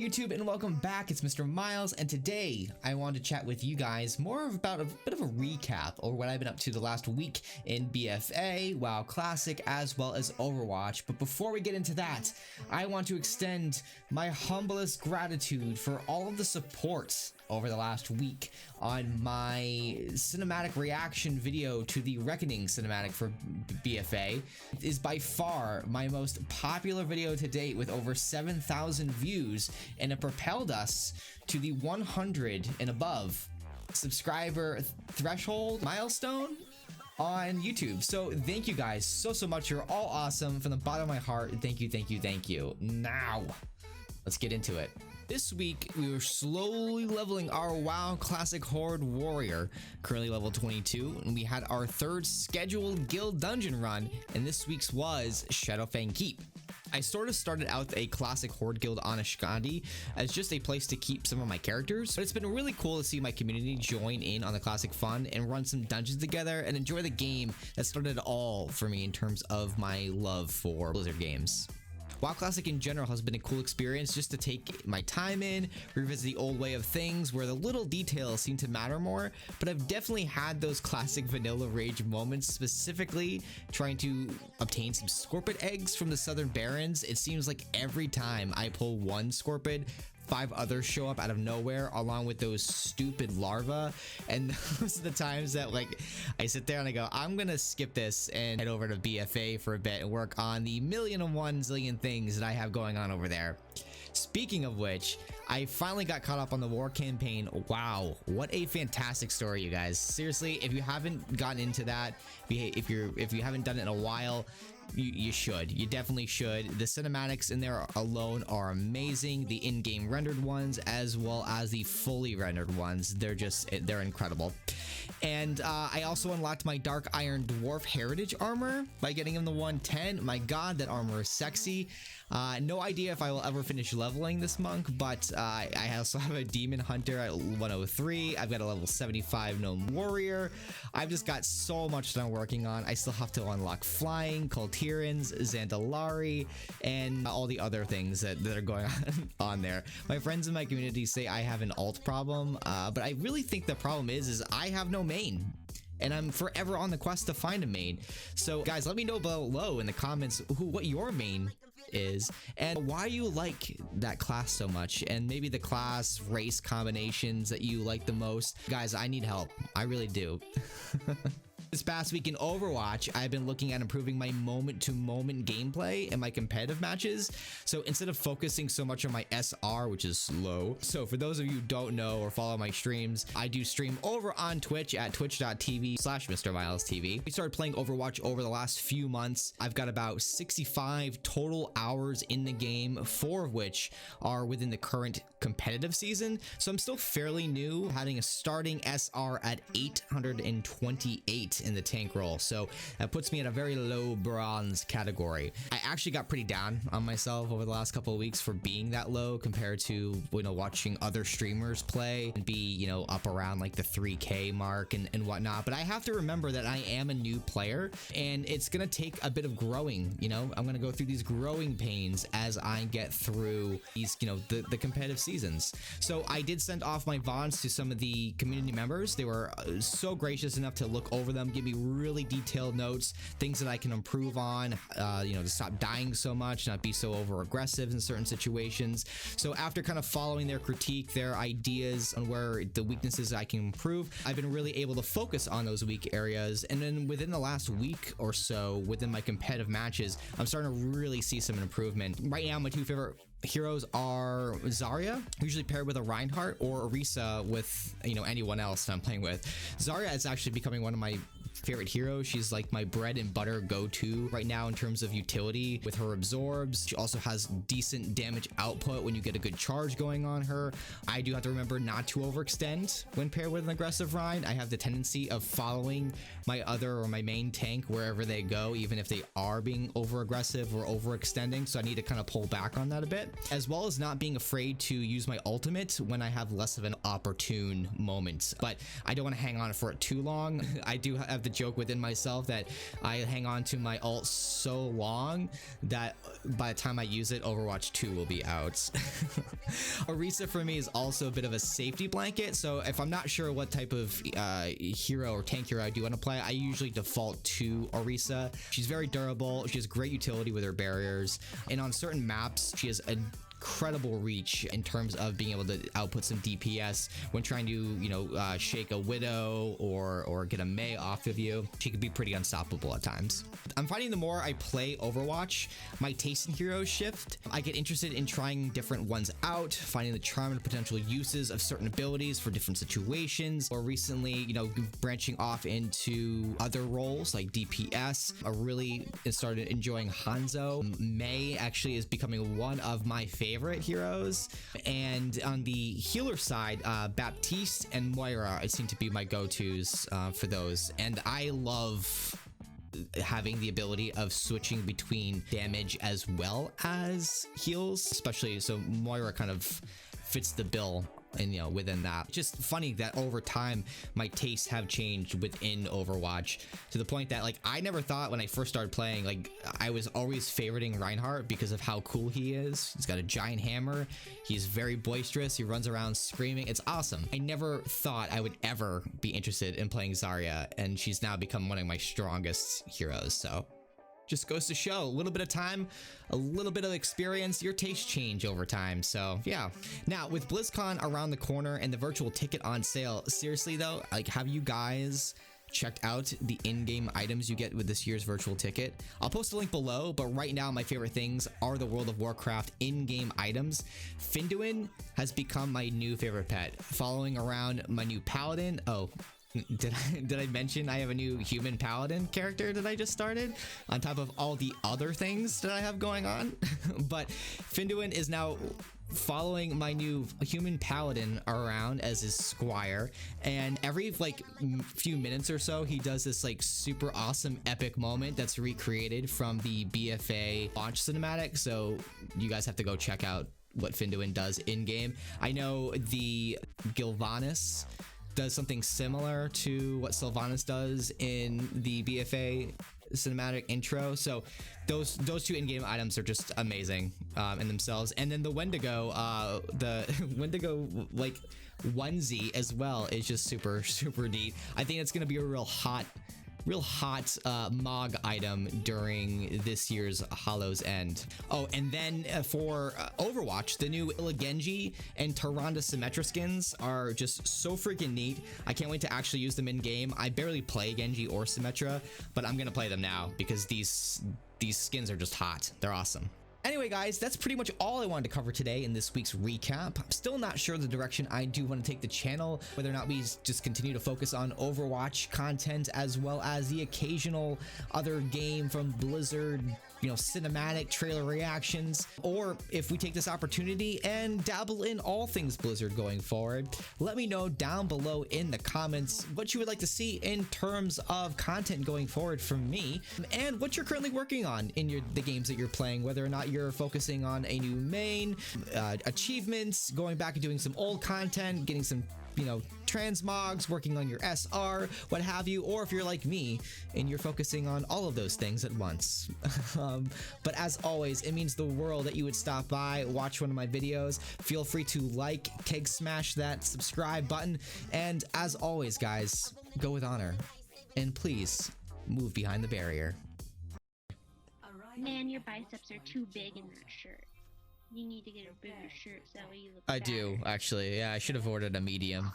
YouTube, and welcome back. It's Mr. Miles, and today I want to chat with you guys more about a bit of a recap over what I've been up to the last week in BFA, WoW Classic, as well as Overwatch. But before we get into that, I want to extend my humblest gratitude for all of the support over the last week on my cinematic reaction video to the Reckoning cinematic for BFA. It is by far my most popular video to date with over 7,000 views, and it propelled us to the 100 and above subscriber threshold milestone on YouTube. So thank you guys so much. You're all awesome from the bottom of my heart. Thank you. Now let's get into it. This week, we were slowly leveling our WoW Classic Horde Warrior, currently level 22, and we had our third scheduled guild dungeon run, and this week's was Shadowfang Keep. I sort of started out a Classic Horde guild on Ashkandi as just a place to keep some of my characters, but it's been really cool to see my community join in on the Classic fun and run some dungeons together and enjoy the game that started it all for me in terms of my love for Blizzard games. WoW Classic in general has been a cool experience just to take my time in, revisit the old way of things where the little details seem to matter more, but I've definitely had those classic vanilla rage moments, specifically trying to obtain some Scorpid eggs from the Southern Barrens. It seems like every time I pull one Scorpid, 5 others show up out of nowhere along with those stupid larvae, and those are the times that like I sit there and I go, I'm gonna skip this and head over to BFA for a bit and work on the million and one zillion things that I have going on over there. Speaking of which, I finally got caught up on the war campaign. Wow, what a fantastic story, you guys. Seriously, if you haven't gotten into that, if you haven't done it in a while, you should. You definitely should. The cinematics in there alone are amazing. The in-game rendered ones as well as the fully rendered ones, they're incredible. And I also unlocked my Dark Iron Dwarf Heritage armor by getting him the 110. My god, that armor is sexy. No idea if I will ever finish leveling this monk, but I also have a Demon Hunter at 103. I've got a level 75 Gnome Warrior. I've just got so much that I'm working on. I still have to unlock Flying, Kultirans, Zandalari, and all the other things that are going on there. My friends in my community say I have an alt problem, but I really think the problem is I have no main. And I'm forever on the quest to find a main. So guys, let me know below in the comments what your main is and why you like that class so much, and maybe the class race combinations that you like the most. Guys, I need help. I really do. This past week in Overwatch, I've been looking at improving my moment-to-moment gameplay in my competitive matches. So instead of focusing so much on my SR, which is slow. So for those of you who don't know or follow my streams, I do stream over on Twitch at twitch.tv/MrMilesTV. We started playing Overwatch over the last few months. I've got about 65 total hours in the game, 4 of which are within the current competitive season. So I'm still fairly new, having a starting SR at 828 in the tank roll, so that puts me at a very low bronze category. I actually got pretty down on myself over the last couple of weeks for being that low compared to, you know, watching other streamers play and be, you know, up around like the 3K mark and whatnot. But I have to remember that I am a new player and it's gonna take a bit of growing. You know, I'm gonna go through these growing pains as I get through these, you know, the competitive seasons. So I did send off my VODs to some of the community members. They were so gracious enough to look over them, give me really detailed notes, things that I can improve on, you know, to stop dying so much, not be so over aggressive in certain situations. So after kind of following their critique, their ideas on where the weaknesses I can improve, I've been really able to focus on those weak areas. And then within the last week or so, within my competitive matches, I'm starting to really see some improvement. Right now, my 2 favorite heroes are Zarya, usually paired with a Reinhardt, or Orisa with, you know, anyone else that I'm playing with. Zarya is actually becoming one of my favorite heroes. She's like my bread and butter go-to right now in terms of utility with her absorbs. She also has decent damage output when you get a good charge going on her. I do have to remember not to overextend when paired with an aggressive Rein. I have the tendency of following my other or my main tank wherever they go, even if they are being over aggressive or overextending. So I need to kind of pull back on that a bit, as well as not being afraid to use my ultimate when I have less of an opportune moment. But I don't want to hang on for it too long. I do have the the joke within myself that I hang on to my ult so long that by the time I use it, Overwatch 2 will be out. Orisa for me is also a bit of a safety blanket, so if I'm not sure what type of hero or tank hero I do want to play, I usually default to Orisa. She's very durable, she has great utility with her barriers, and on certain maps she has a incredible reach in terms of being able to output some DPS when trying to, you know, shake a Widow or get a Mei off of you. She could be pretty unstoppable at times. I'm finding the more I play Overwatch, my taste in heroes shift. I get interested in trying different ones out, finding the charm and potential uses of certain abilities for different situations, or recently, you know, branching off into other roles like DPS. I really started enjoying Hanzo. Mei actually is becoming one of my favorite heroes, and on the healer side, Baptiste and Moira seem to be my go-tos for those, and I love having the ability of switching between damage as well as heals, especially so Moira kind of fits the bill. And you know, within that, just funny that over time my tastes have changed within Overwatch to the point that, like, I never thought when I first started playing, like, I was always favoriting Reinhardt because of how cool he is. He's got a giant hammer, he's very boisterous, he runs around screaming, it's awesome. I never thought I would ever be interested in playing Zarya, and she's now become one of my strongest heroes. So just goes to show, a little bit of time, a little bit of experience, your tastes change over time. So yeah. Now with BlizzCon around the corner and the virtual ticket on sale, seriously though, like, have you guys checked out the in-game items you get with this year's virtual ticket? I'll post a link below, but right now my favorite things are the World of Warcraft in-game items. Finduin has become my new favorite pet, following around my new paladin. Oh, did I mention I have a new human paladin character that I just started on top of all the other things that I have going on? But Finduin is now following my new human paladin around as his squire, and every like few minutes or so he does this like super awesome epic moment that's recreated from the BFA launch cinematic, so you guys have to go check out what Finduin does in game. I know the Gilvanis does something similar to what Sylvanas does in the BFA cinematic intro, so those two in-game items are just amazing in themselves. And then the Wendigo, the Wendigo like onesie as well is just super neat. I think it's gonna be a real hot MOG item during this year's Hollow's End. Oh, and then for Overwatch, the new Genji and Tyrande Symmetra skins are just so freaking neat. I can't wait to actually use them in game. I barely play Genji or Symmetra, but I'm gonna play them now because these skins are just hot. They're awesome. Anyway guys, that's pretty much all I wanted to cover today in this week's recap. I'm still not sure the direction I do want to take the channel, whether or not we just continue to focus on Overwatch content as well as the occasional other game from Blizzard, you know, cinematic trailer reactions, or if we take this opportunity and dabble in all things Blizzard going forward. Let me know down below in the comments what you would like to see in terms of content going forward from me, and what you're currently working on in the games that you're playing, whether or not you're focusing on a new main, achievements, going back and doing some old content, getting some, you know, transmogs, working on your SR, what have you, or if you're like me and you're focusing on all of those things at once. But as always, it means the world that you would stop by, watch one of my videos. Feel free to like, keg smash that subscribe button, and as always guys, go with honor, and please move behind the barrier. Man, your biceps are too big in that shirt. You need to get a bigger shirt so that way you look I fatter. do, actually. Yeah, I should have ordered a medium.